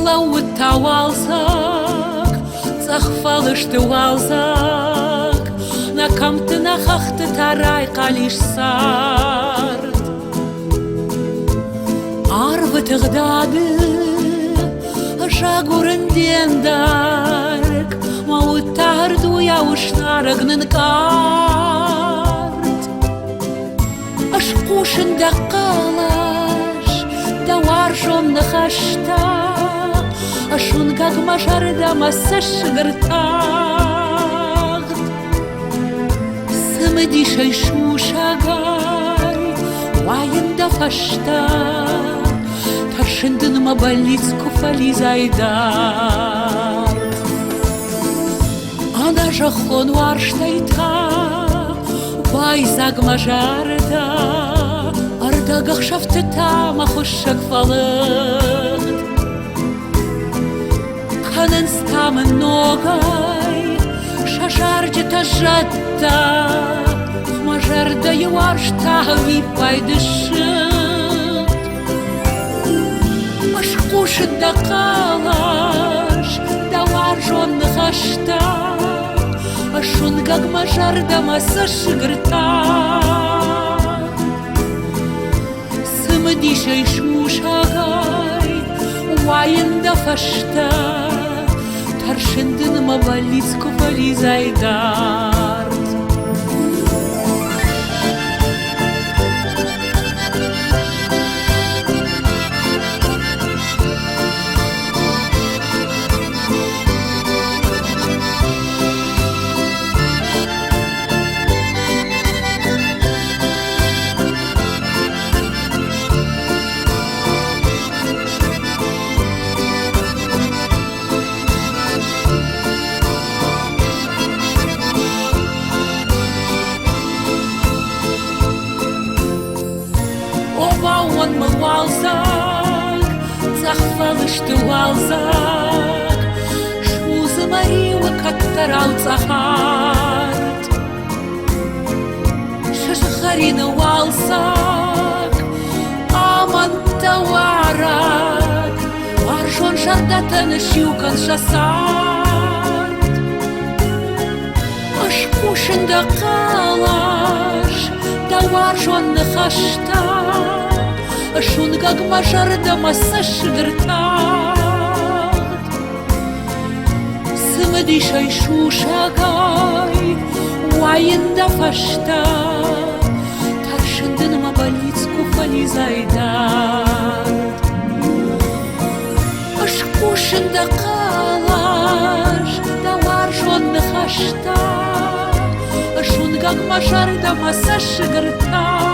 Lawtawalsak, zachfalishtuwalsak, na kamte na chachte tarai kalish sard. Arvet gdade, shaguren diendark, mautardu ya ushnaragnen kart. Ashkushin daqalash, dawarshon nakhashta, ashun gag masharda masash gertagt. Samedi shayshu shagay, wayin da fashta, tarshinden mabalitsku falizaydat. Ana jachon warshtaita, vay zag majarda, arda gachshafteta machoshak falad. Kanen stamen nogay, shasharje tajata, majarda yawarshta vipaydishit. Ashkushin daqalash, dawarjon khashta, ashun gag majarda masash gerta. Samedi shayshu shagay, wayin da fashta, tarshinden mabalitsku falizaydart. Obawan mawalzak, zachfalishtuwalzak, shuze mariwa kattarau zahart. Shashacharina walzak, aman tawarak, warshon shardatan shukan shasart. Ashkushin daqalash, dawarshon khashta, ashun gag majarda masash gertagt. Samedi shayshu shagay, wayin da fashta, tarshinden mabalitsku falizaydat. Ashkushin daqalash, dawarshon khashta, ashun gag majarda masash gertagt.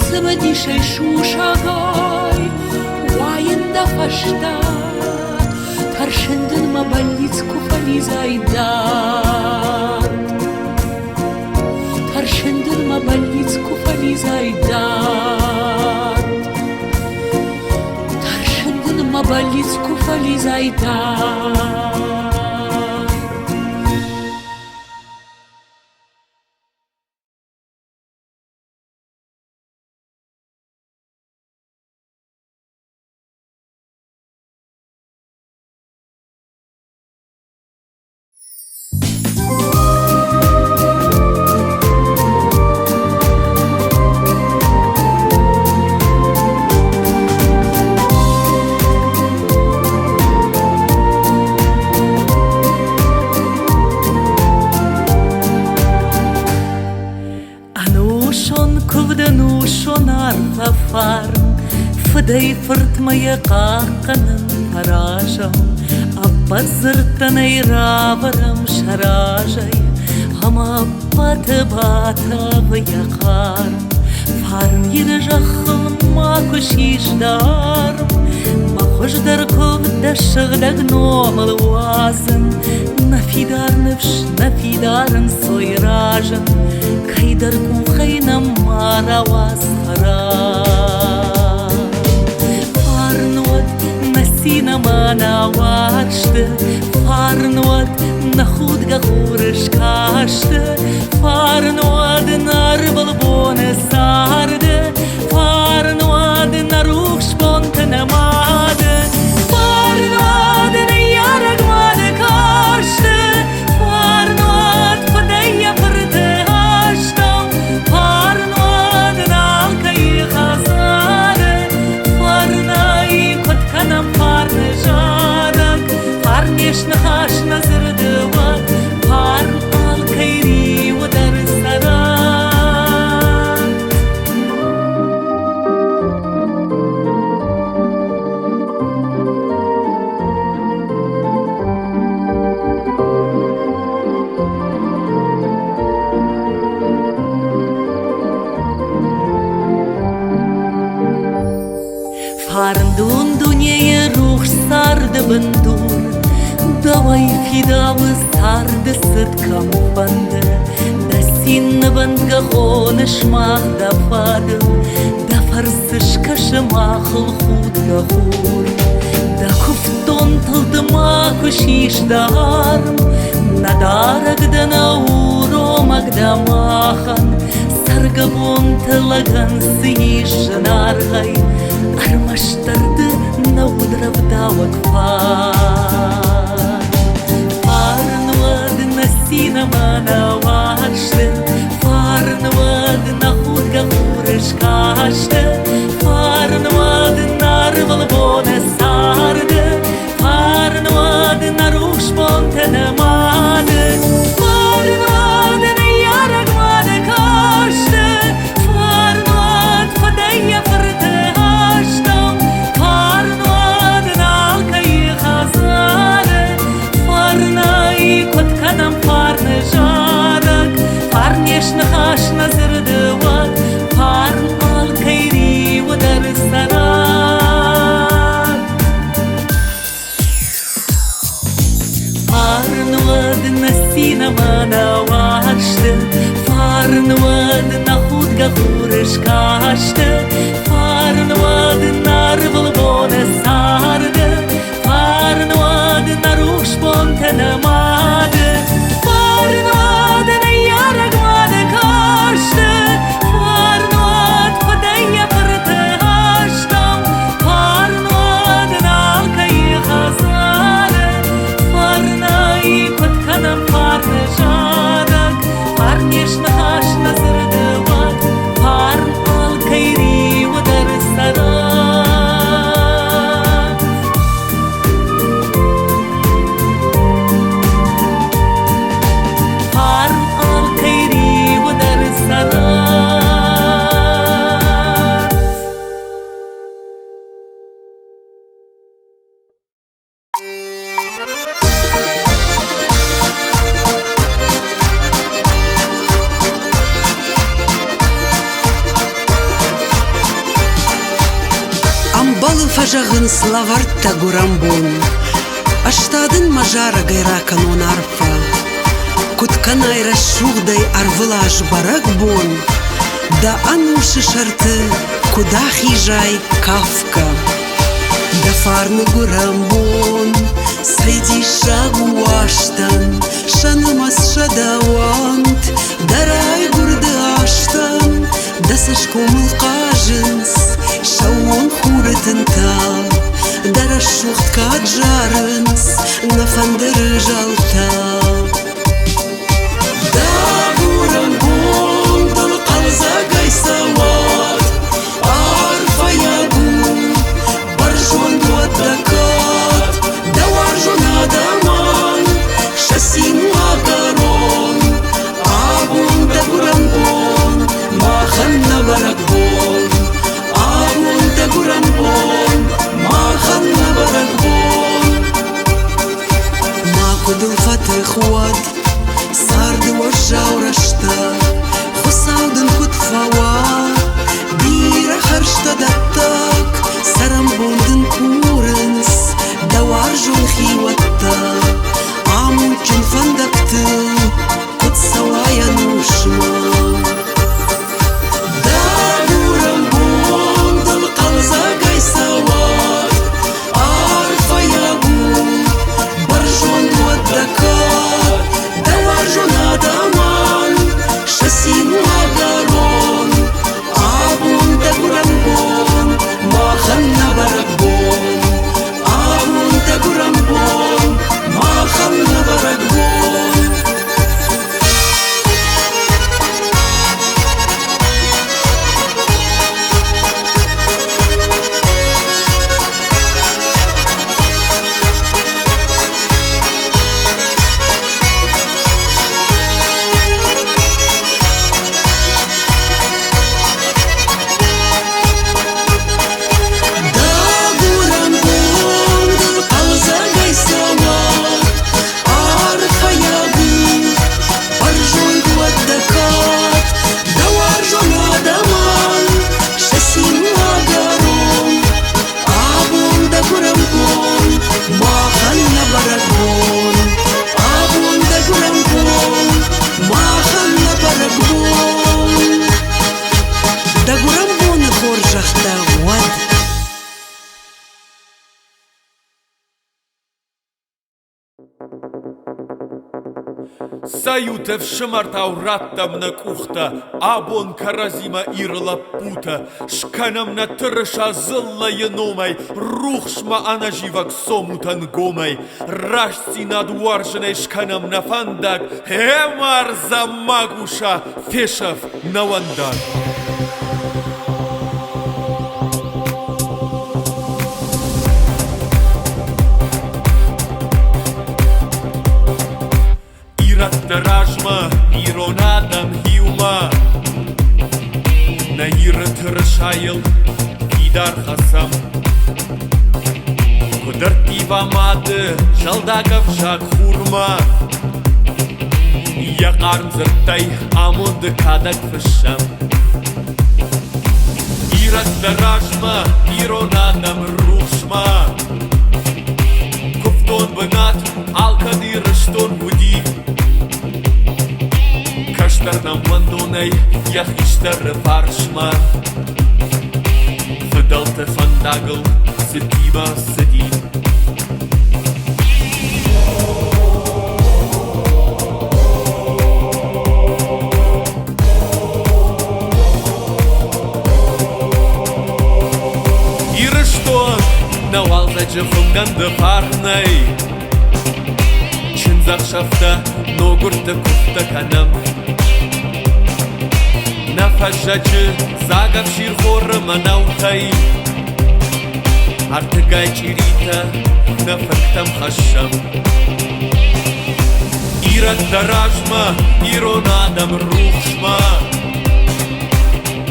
Samedi shayshu shagay, wayin da fashta, tarshinden mabalitsku falizaydat. Tarshinden mabalitsku falizaydat. Tarshinden mabalitsku falizaydat. Fdei fırt maya qaqanın paraja, abba zırtanay ravaram şarajay, hama batı vayaqar, farm yirjaqım ma kushishdarm, ma khojdar kovda shaglag nomal wazn, nafidar nafsh nafidarn soyrajan, kaydar kun khaynam marawaz kharar. Sina mana warshte, farnod nakhud gahurish kashte, farnod narbal bone sarde, farnod naruch sponte Farndun dunye ruh sardı bandur Davay fidağı sardı sıt kampandı Da sin bandga khonesh mah da fadım Da farsış kaşıma khud gahur Da kufton tıldıma kushish da harm Nadarag da nauro magdamahan Sargabon tlagan sish nargay Armashtardı naudrav davak far Farnvad nasina mana varshты Farnvad nahud gahurish kashты Farnvad narval bone sardı Farnvad narush bontenemadı Farnvad neyaragmadı kashты Farnvad fadaya fırtı haştam Farnvad nalkayı khazarı Farnay kotkanam farны жарак Farneshны hashna zırdыват Farn alkayri udarı sarak Farnvad nasina mana varshты Farnvad nahud gahurish kashты Farnvad narval bone sardı Farnvad narush bontenemadı Farnvad neyaragmadı kashты Farnvad fadaya fırtı haştam Farnvad nalkayı khazarı Farnay kotkanam farны жарак Farneshны hashna zırdыват Farn alkayri udarı sarak Farn alkayri udarı sarak Амбалы фажағын славартта гурамбон Аштадын мажара гайра канон арфа Кутканай расшугдай арвылаш барак бон Да ануши шарты куда хижай кавка Да фарны гурамбон Среди шагу аштан Шанымас шадавант Дарай гурды аштан Да сашкомыл кажынс Шауон хурытынта Дара шухт каджарынс На фандыры жалта Да гурамбон Дыл қалза гайсават Арфа ягу Баржон дуадакат Да варжон адаман Шасин агарон Абун да гурамбон Махан на баракбон Абун да гурамбон Махан на баракбон Макудыл фатыхват Сарды вожаурашта Хусаудын кутфава Бира харшта даттак Сарамбондын курынс Даваржон хиватта Амучын фандакты Кутсавая нушма Да гурамбон Дыл қалза гайсават Арфа ягу Баржон дуадакат Да варжон адаман Шасину агарон Саютев шмартау раттам на кухта, абон каразима ирла пута, шканам на трыша зылла еномай, рухшма ана живак сомутан гомай, рашси над уарженей шканам на фандак, эмар за магуша, фешав на вандак. Ражма, иронадам хиума, на ират рашайл, идар хасам. Кудартива мады, жалдагав жак хурма, я карнзыртай, амонды кадак фышам. Ират ражма, иронадам рушма, куфтон бынат, алкадир штон буди. Каштарнам вандонай, я хиштар варшма. Федалте фандагл, сетима седи. Ирыштон, навалза джефунганда парнай. Чинзак шафта, ногурта куфта канам. Нафажачы, загав ширхоры манаутай. Артыгай чирита, нафактам хашам. Ират даражма, иронадам рухшма.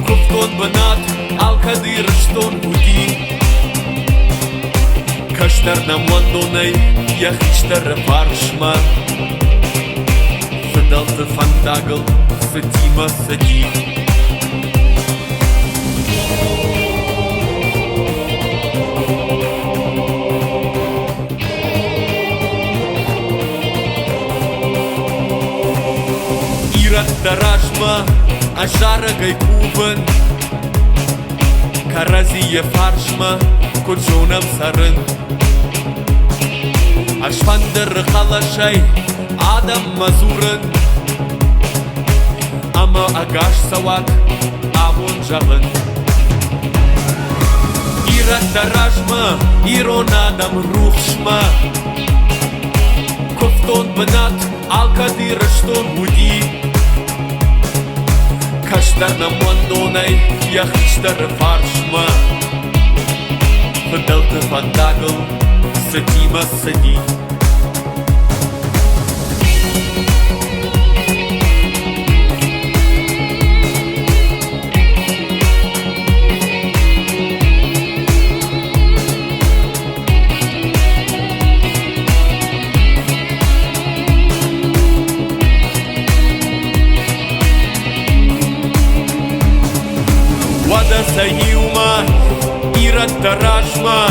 Куфтон банат, алкадыр штон буди. Каштарнам вандонай, я хиштар варшма. Федалте фандагл, сетима седи. Ират даражма, ажара гайкубан. Каразия фаршма, куджонам сарын. Ашфандыр халашай, адам мазурын. Ама агаш савак, авон жағын. Ират даражма, иронадам рухшма. Куфтон бынат, алкадыр штон буди. Каштарнам вандонай, я хиштар фаршма. Федалте фандагл, сетима седи. Вада саюма, ират даражма.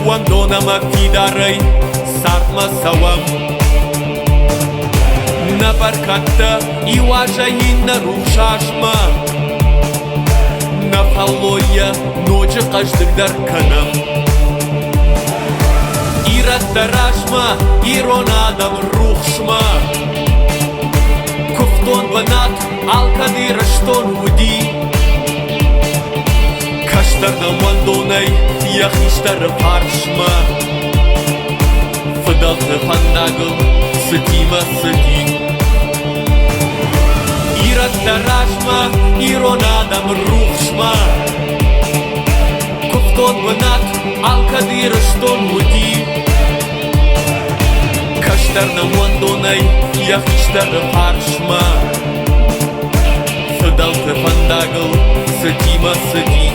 Вандонама фидарай, сартма савам. На баркатта иважа инна рушашма. На фаллоя ночи каждыгдар канам. Ират даражма, иронадам рухшма. Куфтон банат, алкадыр штон буди. Каштарнам вандонай, я хиштар фаршма. Федалте фандагл, сетима седи. Ират даражма, иронадам рухшма. Куфтон банат, алкадыр штон буди. Каштарнам вандонай, я хиштар фаршма. Федалте фандагл, сетима седи.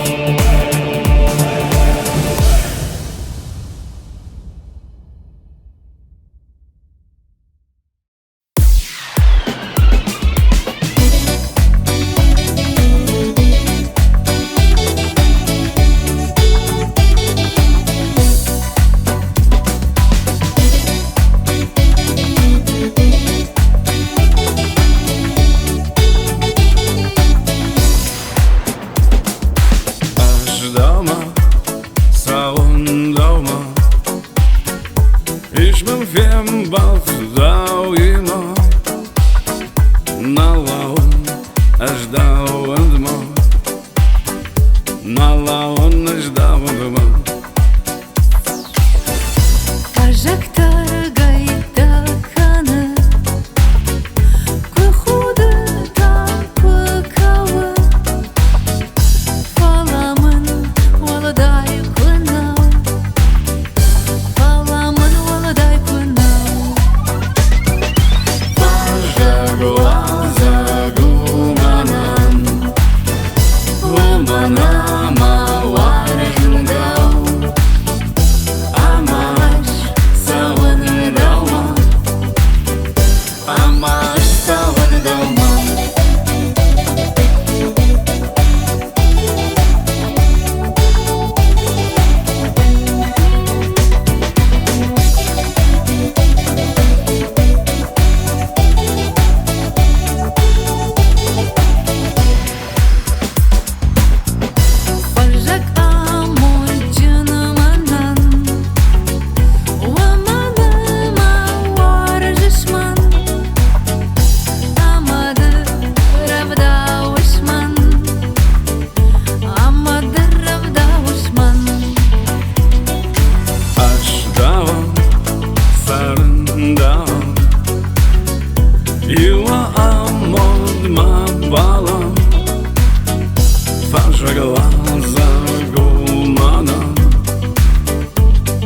Пожаловался гуманом,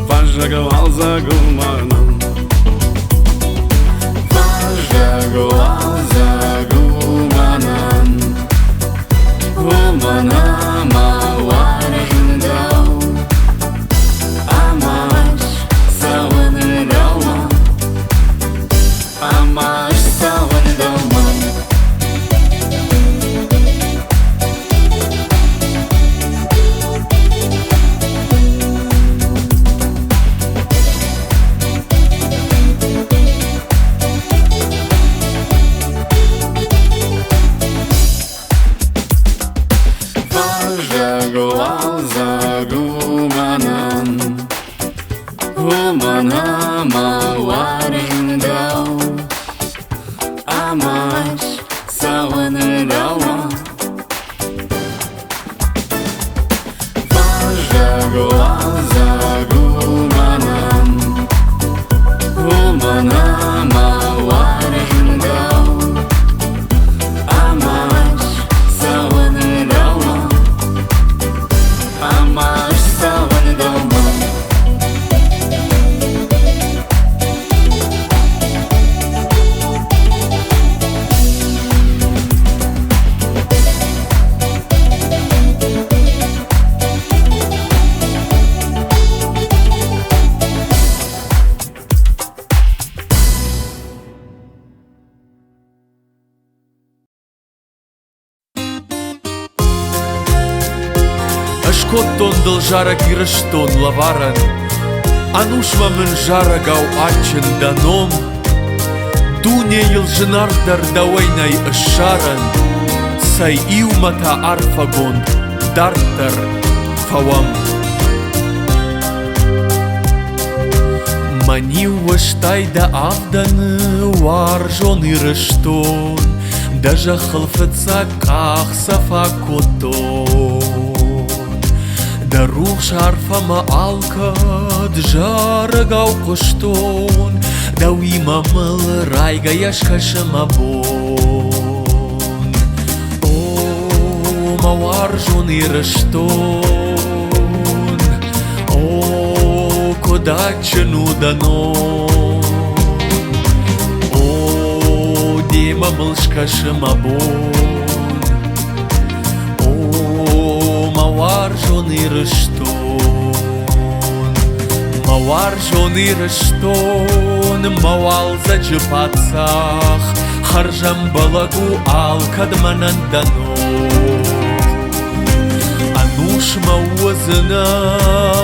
пожаловался гуманом, пожаловался гуманом, гуманом аваржендал, амаш савандалма, амаш савандалма. Пожаловался гуманом, гуманом аваржендал, амаш савандалма. Пожаловался гуманом, гуманом аваржендал, амаш савандалма, амаш савандалма. Ashkoton del jara girashton lavaran, Anushma min jara gau achin danom, Dune il jenardar dawainai asharan, Sai iu mata arfagon, dartar fawam. Maniu ashtai da avdan warjon irashton, Daja khalfatsa kach safakoton. Da ruch sharfa ma alka djara gau qshton, Da wima mal raiga yashka shama bon. O ma warjon irashton, O kodachenu danon, O dima malshka shama bon. Mawarjon irashton, mawal zaji patsach, Kharjam balagu al kadmanan danon. Anush mawazna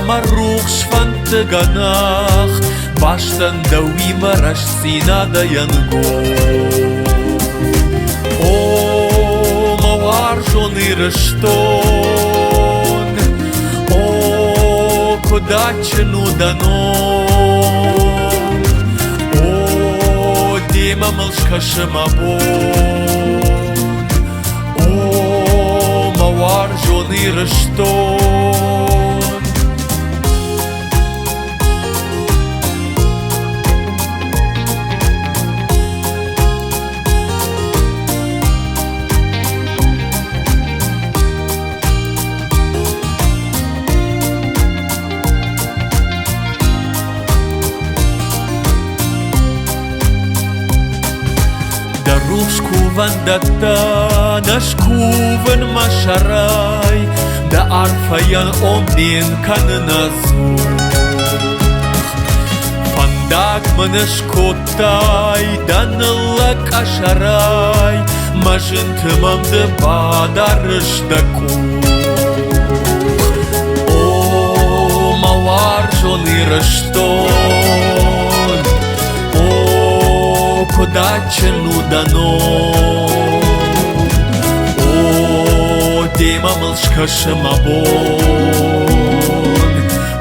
maruch shvant ganach, Bashtan dawi marash sina dayango. O mawarjon irashton, O kodachenu danon, O dima malshka shema bon, O mawarjon irashton. Shkuvan datta, da shkuvan masharai, Da arfayan omin kan nazuch. Fandak manashkotai, da nalak asharai, Majintimam de badarish da kuch. O mawarjon irashton, Kodachenu danon, O dima malshka shema bon,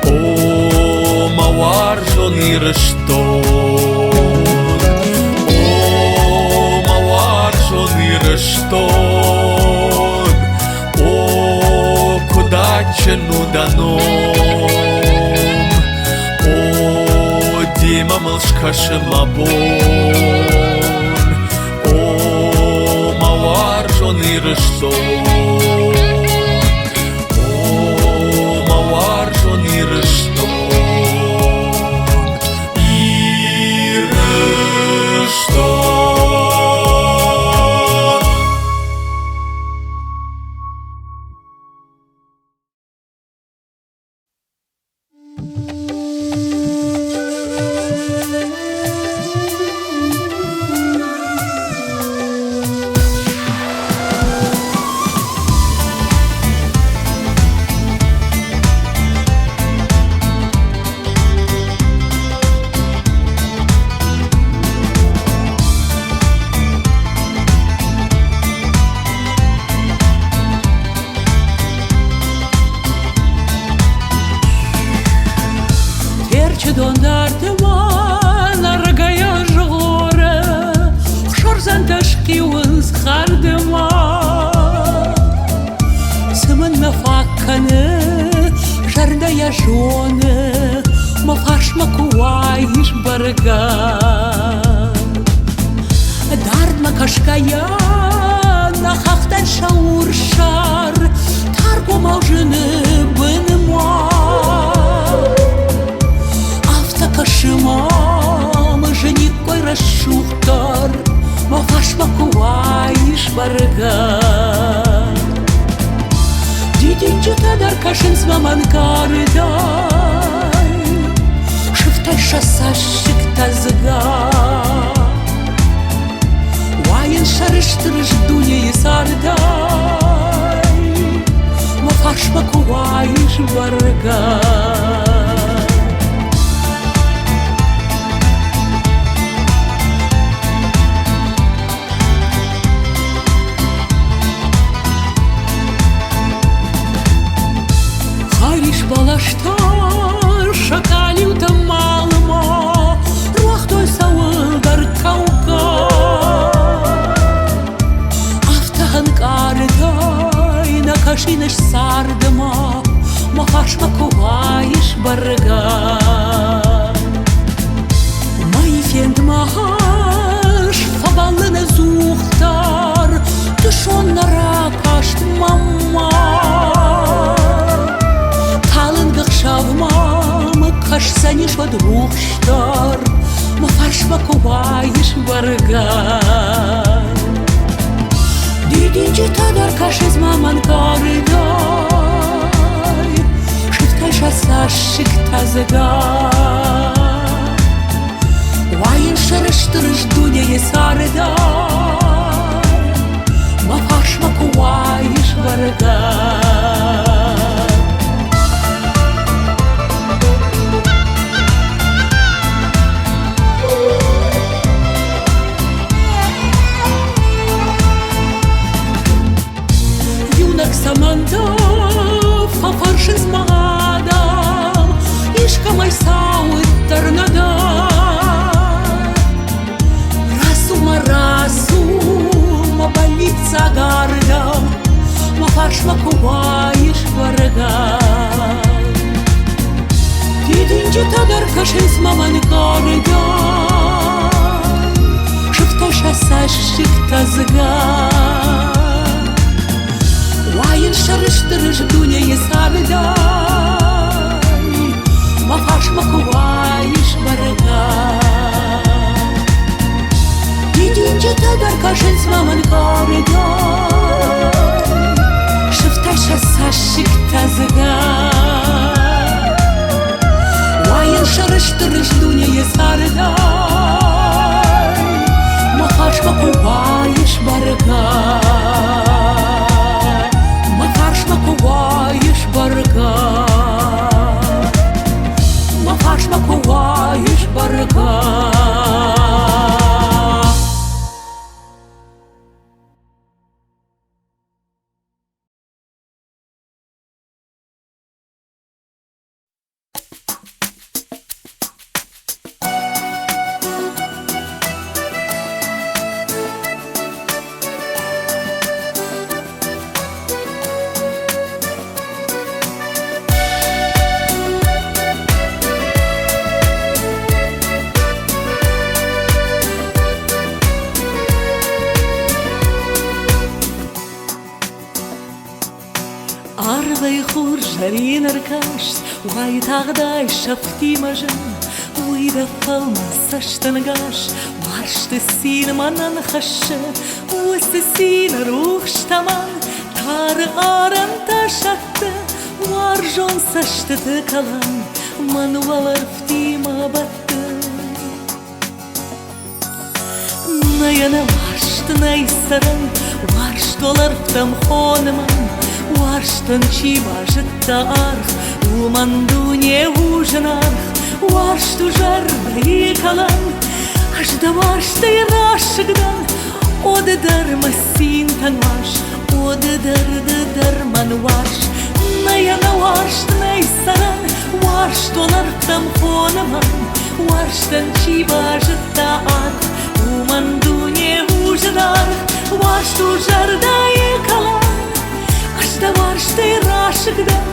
O mawarjon irashton, O mawarjon irashton, O kodachenu danon, O dima malshka shema bon, O mawarjon irashton. dondar de man argaya jore Shorzan tashki wins khar de man Semen me fakkane jarda ya jone Ma fash ma kuwaish bargan Dard ma kashkaya na khaftan shaur shar Tarbo mawjene ben moi Afta kashima ma jeni koi rashuktar Ma fash ma kuwaish bargan Didi juta dar kashin smaman kardai Shiftai shasashik tazga Wayan sharishtirish dunya yisardai Ma fash ma kuwaish bargan Balashtar shakaliu të malma Ruahtoj sa ullgar kauka Afta hankartaj na kashinesh sardëma Ma fash ma kuwaish bargan Ma I fjend ma hash Faballën e zuhtar Të shon në rakasht mamma Shavma më kash sa një shod ruhshtar Më fash më kuwaish bargan Didin që të dar kashiz maman kardaj Shiftaj shasa shik tazga Wajen shërështërësh dunje jesardaj Më fash më kuwaish bargan Samanda fa farshis ma adam Ishka maj sawit tërnada Rasu ma balica garda Ma fash ma kuwaish bargan Didin që të darkashes ma man garda Shiftosh asashik tazgan Wajen shërështërësh dunje jesardaj Ma fash ma kuwaish bargan Didin që të darkashes ma man kardaj Shiftaj shasashik tazgan Wajen shërështërësh dunje jesardaj Ma fash ma kuwaish bargan Ma kuwaish bargan Ma fash ma kuwaish bargan Arvei khur jariner kasht Waj tagdaj shafti majan Uida falma sashtan gash Warshte sin manan khashe Weste sin ruh shtaman Tar aran tashatte Warjon sashte te kalan Man walarfti ma batte Nayana warsht naysaran Warsht olarftam khoneman Warshtën qiba zhëtta arх U mandu nje u zhënarх Warshtu zhërda I kalan Ashtë warshtë I rashëgdan O dhe dërë më sin të nwash O dhe dërë man wash Në janë warsht në I saran Ваштолар там хонаман, ваштан чибажта ар, умандуне уждар, вашту жардае кала, ашта вашты рашыгдан,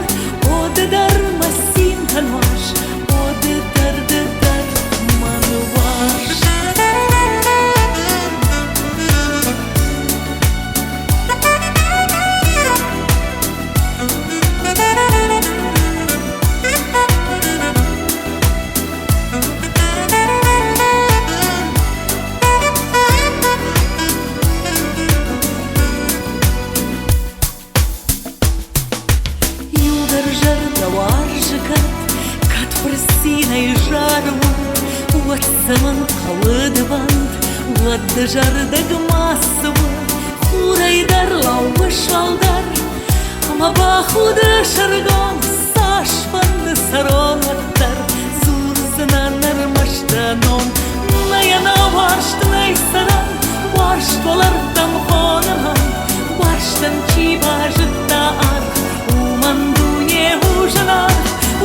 одедар масин танваш, одедар мануваш. Zaman kalıdvand, wadda jardag masva, Huraydar lawa shaldar, ama bahuda shargam, Sashvand saronattar, Zurznanar mashtanon, Nayana varsht naysaran, Varshtolar tam khonaman, Varshtan chibajta ar, Umandunye hujanar,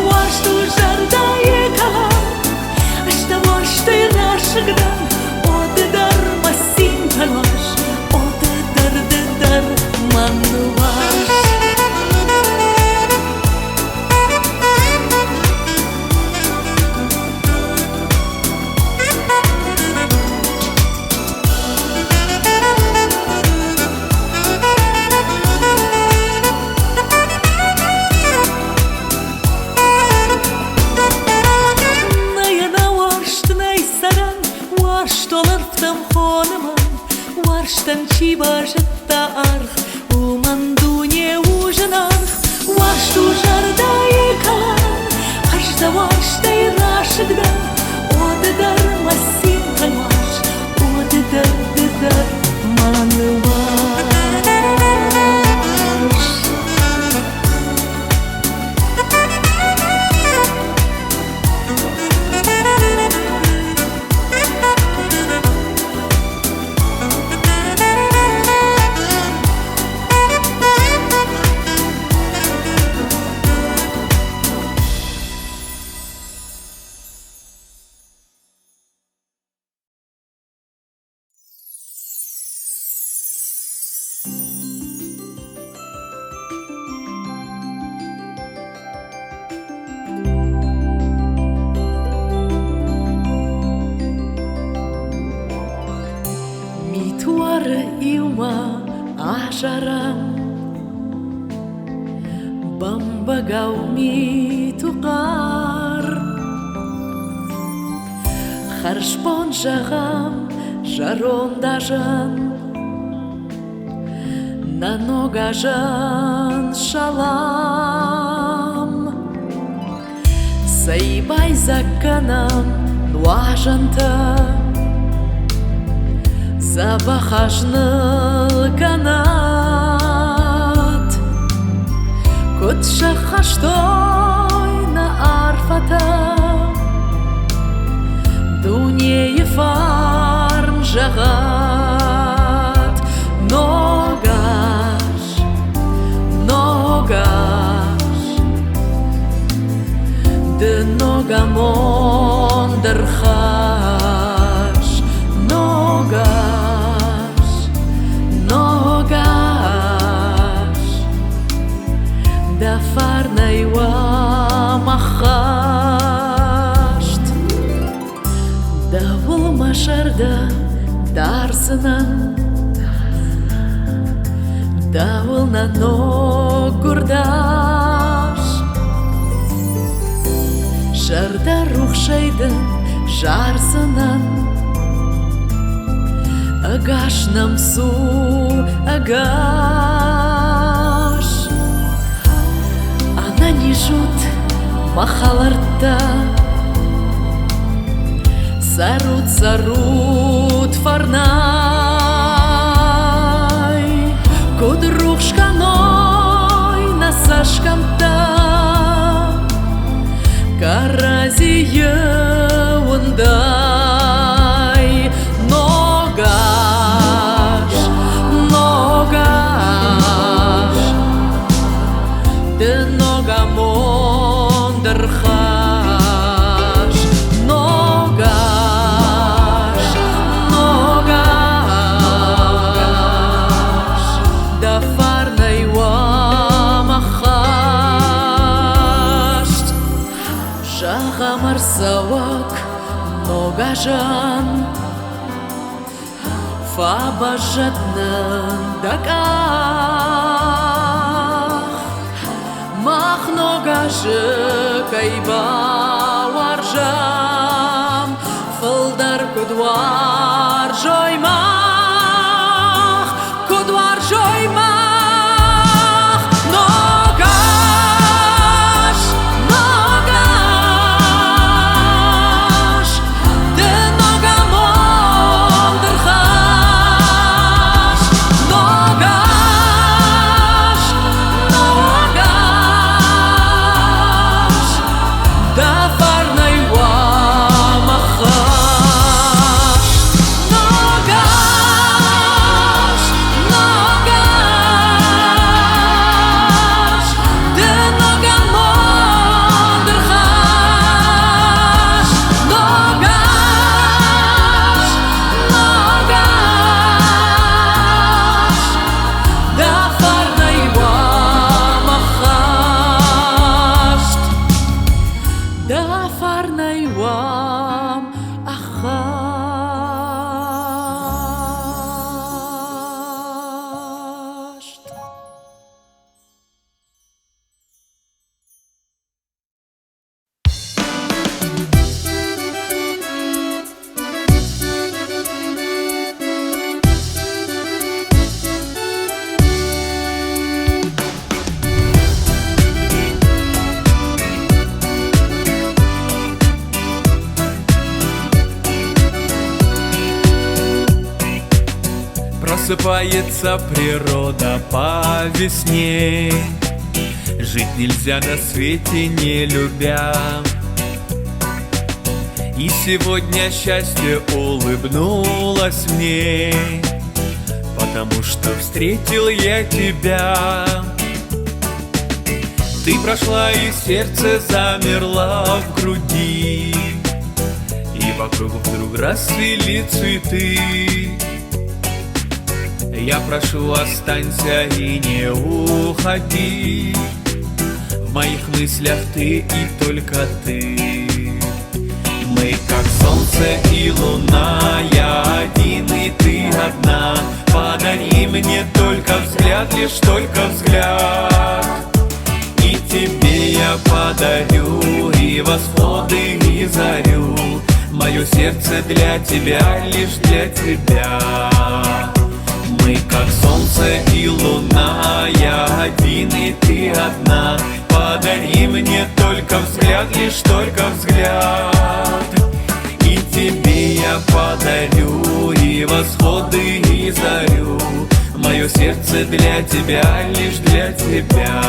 Varshtu jardaye kalar, Ashta varshte rashgdan, odedar masin tanvash, odedar manvash. Varshtan chibajta arh, umandunye ужанарх, Вашту жардае калан, Ашта varshte rashgdan, odedar masin tanvash, odedar manvash. Ajaram Bambagaw mituqar Kharshpon jagam Jaron dajan Nanogajan shalam Saibay zakanam Nuajanta Забахажны канат Котша хаштой на арфата Дунее фарм жагат Ногаш Де ногамон дырхаш Ногаш Da farnaywa machasht Da vul masharda darsanan Da vul na nogurdash Sharda rukhshaydan jarsanan Agash namsu agash Ana nishut mahalarda Sarut farnay Kudruch shkanoy nasashkamta Karaziye unday Nogash De nogamon дърхаш. Ногаш, ногаш, да фарнай уамахашт. Жағамар савак ногажан, фабажатнан даках. Мах ногажы кайба варжам, фылдар кудвар жоймах, кудвар жоймах. Ногаш, ногаш, ты ногамон дырхаш. Ногаш, ногаш, да фарнай уамахаш. Ногаш, ногаш, ты ногамон дырхаш. Ногаш, ногаш, да фарнай уамахаш. Да фарнай уамахаш. Просыпается природа по весне. Жить нельзя на свете, не любя. И сегодня счастье улыбнулось мне, потому что встретил я тебя. Ты прошла, и сердце замерло в груди, и вокруг вдруг расцвели цветы. Я прошу, останься и не уходи. В моих мыслях ты и только ты. Мы как солнце и луна, я один и ты одна. Подари мне только взгляд, лишь только взгляд. И тебе я подарю и восходы, и зарю. Мое сердце для тебя, лишь для тебя. Мы как солнце и луна, я один и ты одна. Подари мне только взгляд, лишь только взгляд. И тебе я подарю и восходы, и зарю. Мое сердце для тебя, лишь для тебя.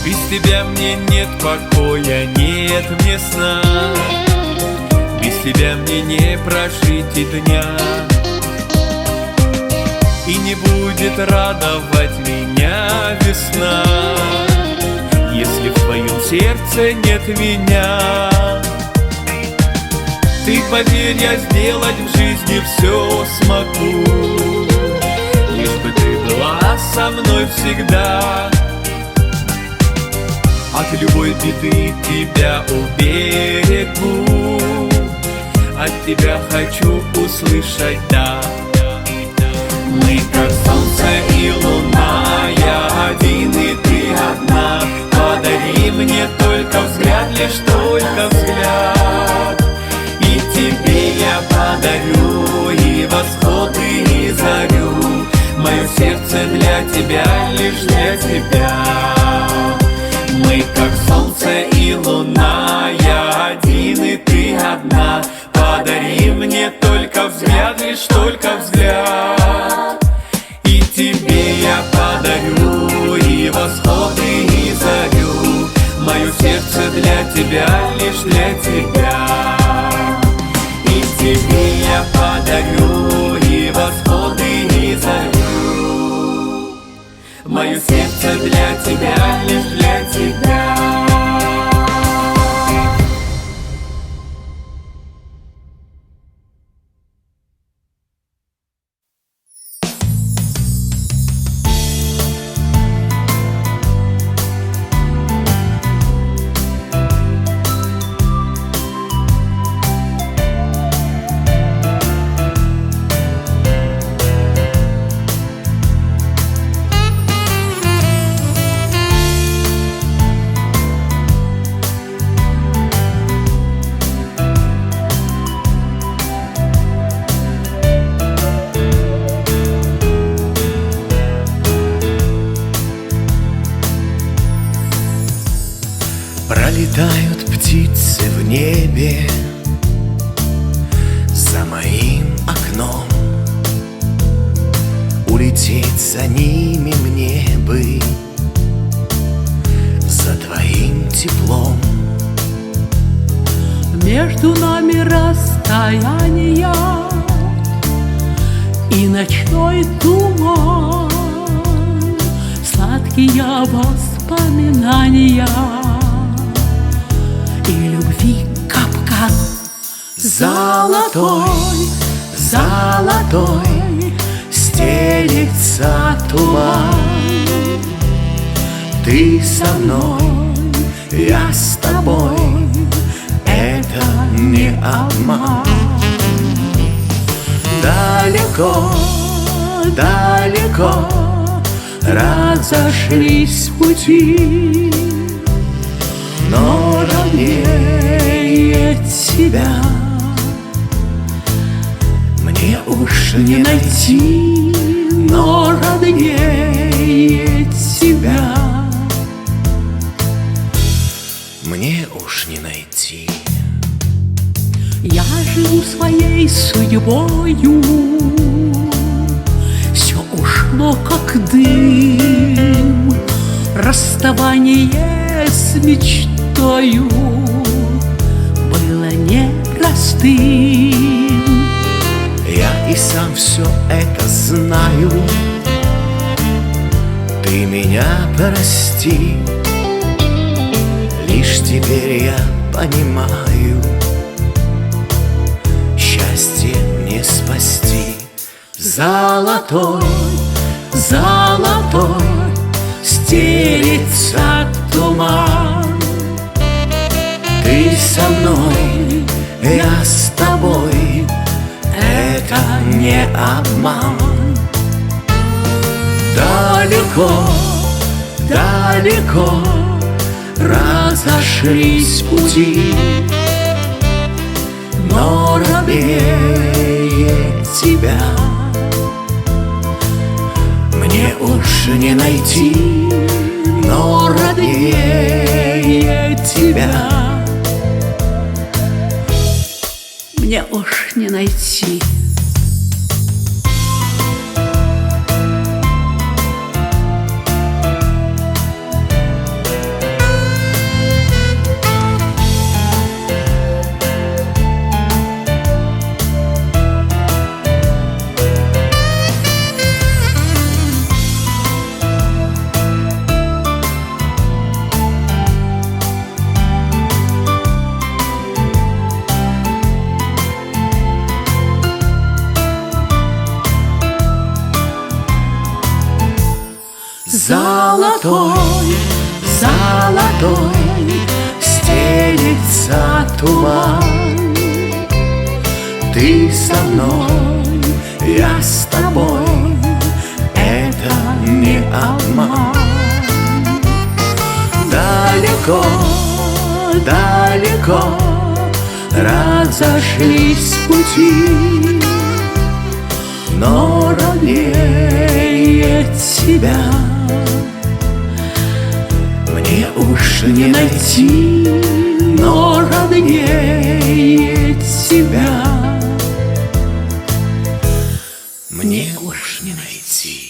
Без тебя мне нет покоя, нет мне сна. Без тебя мне не прожить и дня. И не будет радовать меня весна, если в твоем сердце нет меня. Ты поверь, я сделать в жизни все смогу, лишь бы ты была со мной всегда. От любой беды тебя уберегу, от тебя хочу услышать «да». Мы как солнце и луна, я один и ты одна. Подари мне только взгляд, лишь только взгляд. И тебе я подарю и восходы, и зарю. Мое сердце для тебя, лишь для тебя. Мы как солнце и луна, я один и ты одна. Подари мне только взгляд, лишь только взгляд. тебя. И тебе я подарю и восходы, и зарю. Мое сердце для тебя, лишь для тебя. Пролетают птицы в небе за моим окном. Улететь за ними мне бы, за твоим теплом. Между нами расстояние и ночной туман, сладкие воспоминания и любви капкан. Золотой, золотой стелится туман. Ты со мной, я с тобой, это не обман. Далеко, далеко разошлись пути, но роднее тебя мне уж не найти, но роднее тебя мне уж не найти. Я живу своей судьбою, все ушло как дым, расставание с мечтою было непростым. Я и сам все это знаю, ты меня прости. Лишь теперь я понимаю, счастье не спасти. Золотой, золотой стелится туман. Ты со мной, я с тобой, это не обман. Далеко, далеко разошлись пути, но роднее тебя мне уж не найти, но роднее тебя мне уж не найти. Золотой, золотой стелится туман. Ты со мной, я с тобой, это не обман. Далеко, далеко разошлись пути, но роднее тебя мне уж не найти, но роднее тебя мне уж не найти.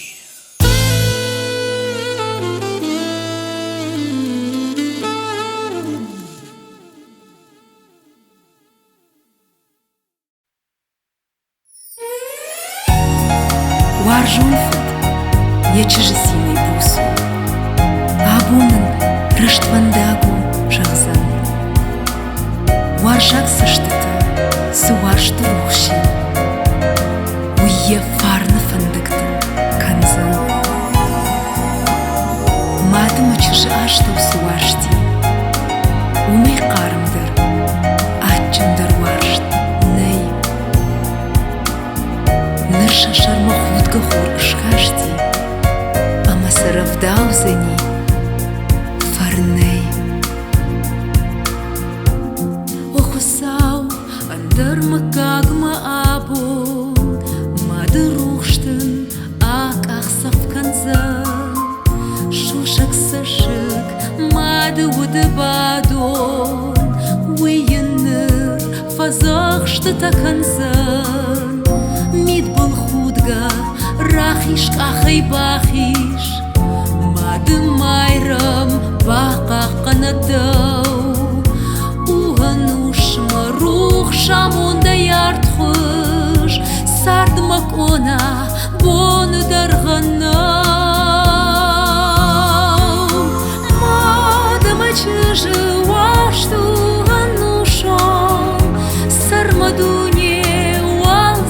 Уаржунфыт, ячыжысиной бусу, абунын рыштвандагу жағзан. Уаржак сыштыты, суаршты рухши, уйе фарны фындыктын канзан. Мадым учыжы аштау суаршти, умей қарымдыр, атчындар уаршт, ней. Ныр шашарма худга хур ышкашти, ама саравдау зани фарней. Охусау андырма кагма абун, мады рухштын ак ахсав канзан. Шушак сашык мады уды бадон, уйынныр фазахшты таканзан. Мид был худга, рахиш кахай бахиш, мады майрам бақа қанадау. Уғанушма рух шамонда яртхыш, сардымак она боны дарғанау. Мадыма чыжы вашту ганушон, сармадуне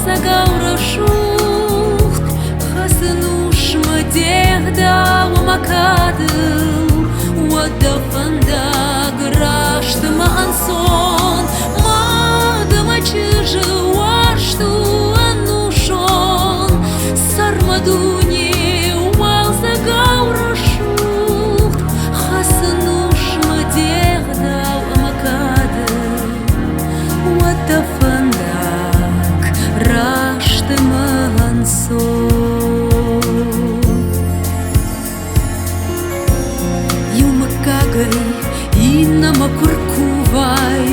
загаурошух, хасынушма дегда умакадыл, уадда фанда граштыма ансон. Мадыма чыжы вашту анушон, сармадуне уал загаурошух, хасынушма дегда умакадыл, уадда фанда раштыма ансон. Юмакагай иннама куркувай,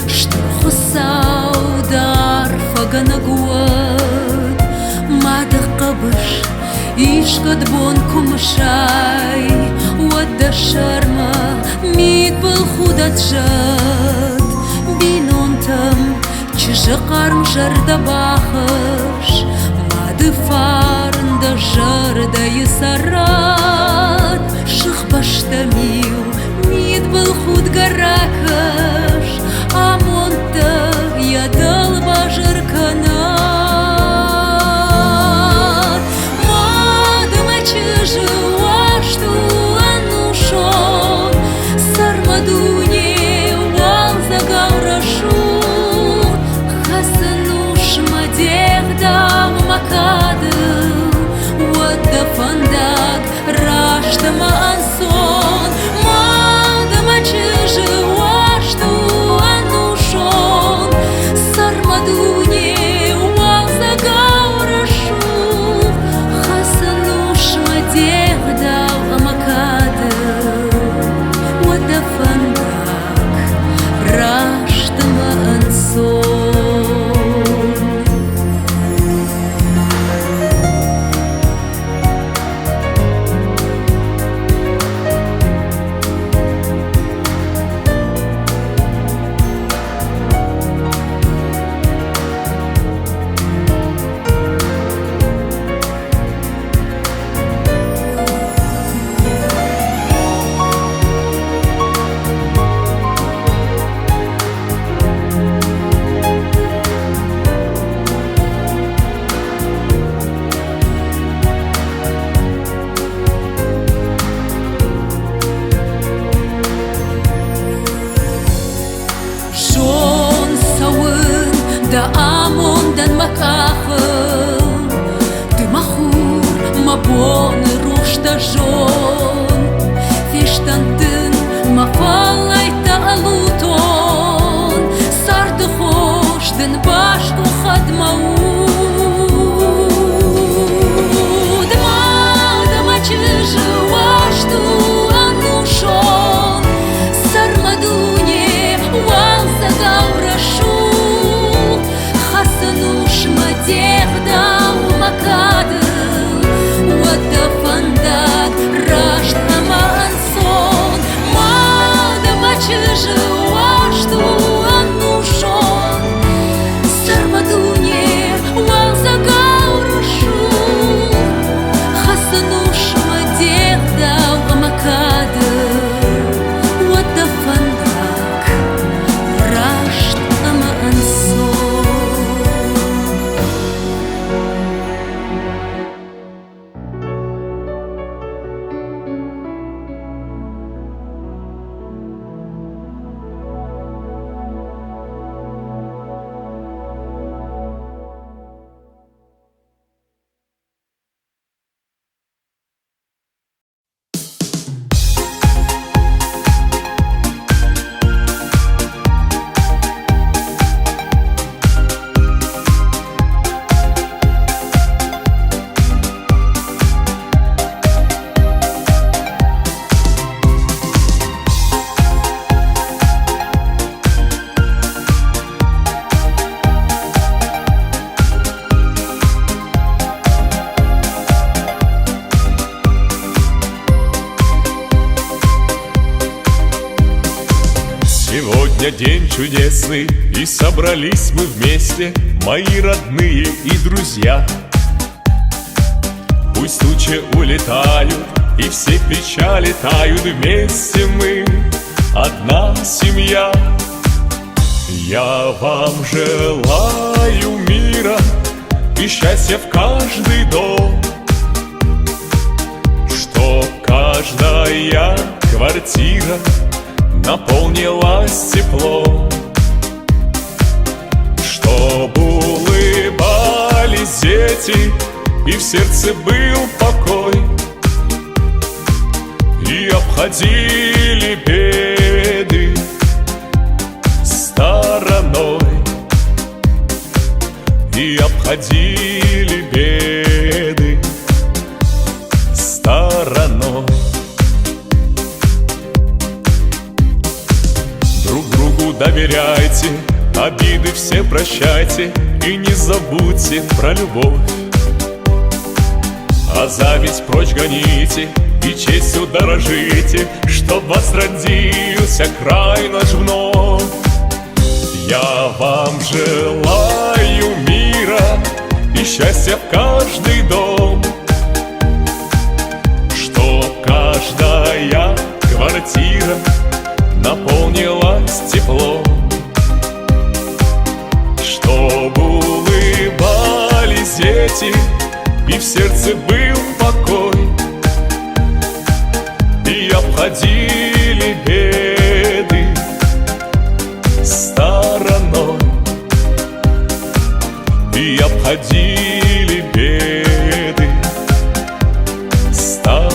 штурхусау дар фаганагуат. Мада қабыш ишкад бон кумышай, уадда шарма мид был худат жат. Бинонтам чыжы қарым жарда бақыш, мады фарында жарда есарат. Шықпашта мил, мид был худ гаракыш, амонта ядал бажыр канат. Мадыма чыжы вашту анушон, сармадуне уал загаурошух, хасынушма дегда умакадыл, уадда фандак раштыма ансон. Мадыма чыжы вашту анушон, сармадуне уал загаурошух, хасынушма дегда умакадыл, уадда фандак раштыма ансон. день чудесный, и собрались мы вместе, мои родные и друзья. Пусть тучи улетают, и все печали тают, вместе мы одна семья. Я вам желаю мира и счастья в каждый дом, чтоб каждая квартира наполнилась теплом, чтоб улыбались дети и в сердце был покой, и обходили беды стороной, и обходили беды стороной. Друг другу доверяйте, обиды все прощайте, и не забудьте про любовь. А зависть прочь гоните, и честью дорожите, чтоб возродился край наш вновь. Я вам желаю мира и счастья в каждый дом, чтоб каждая квартира наполнилась теплом, чтоб улыбались дети и в сердце был покой, и обходили беды стороной, и обходили беды стороной.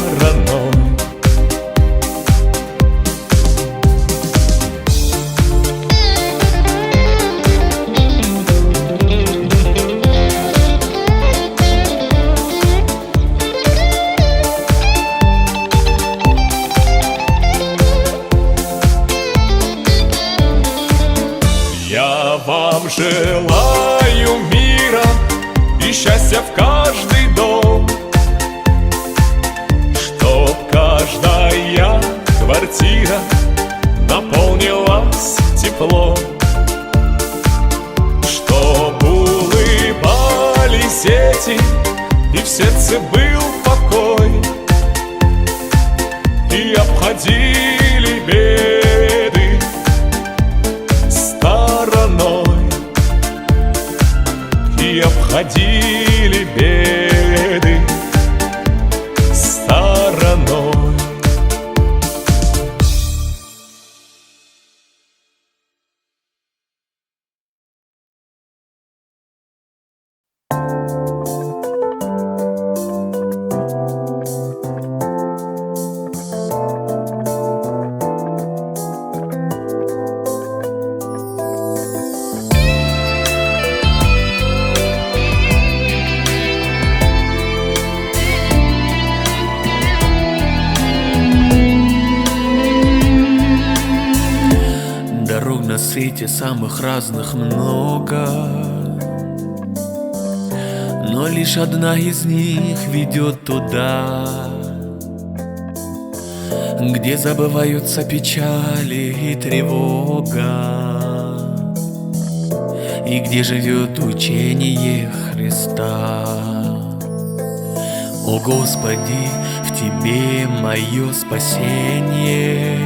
Я вам желаю мира и счастья в каждый дом, чтоб каждая квартира наполнилась теплом, чтоб улыбались дети и в сердце был покой, и обходили беды стороной, и обходили беды стороной. Дорог на свете самых разных много, но лишь одна из них ведет туда, где забываются печали и тревога, и где живет учение Христа. О Господи, в Тебе мое спасение,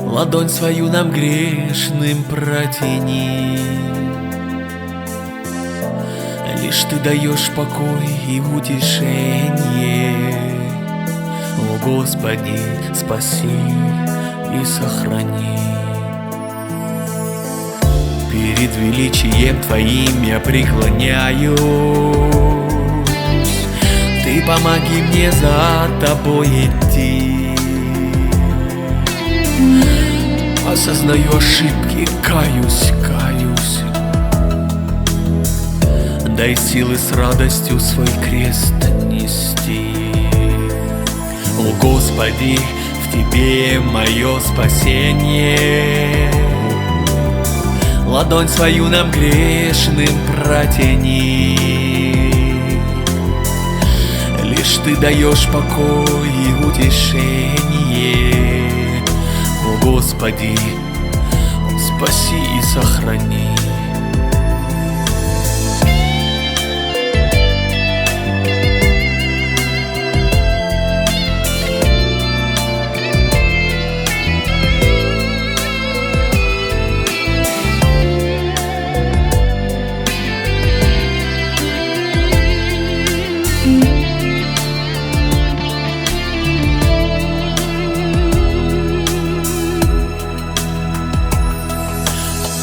ладонь свою нам грешным протяни. Лишь Ты даешь покой и утешение. О Господи, спаси и сохрани. Перед величием Твоим я преклоняюсь. Ты помоги мне за Тобой идти. Осознаю ошибки, каюсь. Дай силы с радостью свой крест нести. О Господи, в Тебе мое спасение, ладонь свою нам грешным протяни. Лишь Ты даешь покой и утешение. О Господи, спаси и сохрани.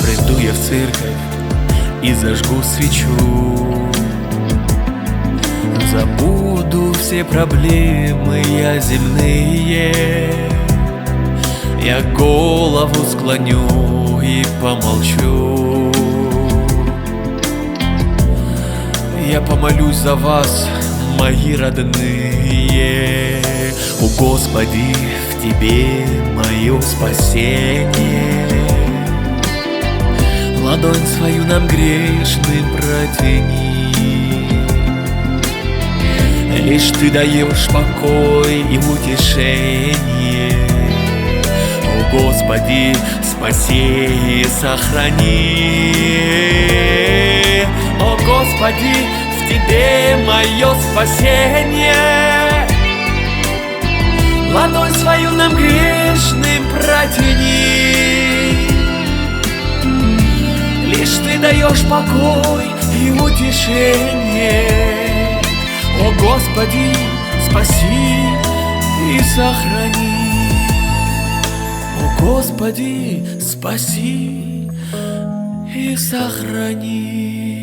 Приду я в церковь и зажгу свечу, забуду все проблемы я земные, я голову склоню и помолчу. Я помолюсь за вас, мои родные. О Господи, в Тебе мое спасение. Ладонь свою нам грешным протяни. Лишь Ты даешь покой и утешение. О Господи, спаси и сохрани. О Господи, в Тебе мое спасение. Ладонь свою нам грешным протяни. Лишь Ты даешь покой и утешение. О Господи, спаси и сохрани. О Господи, спаси и сохрани.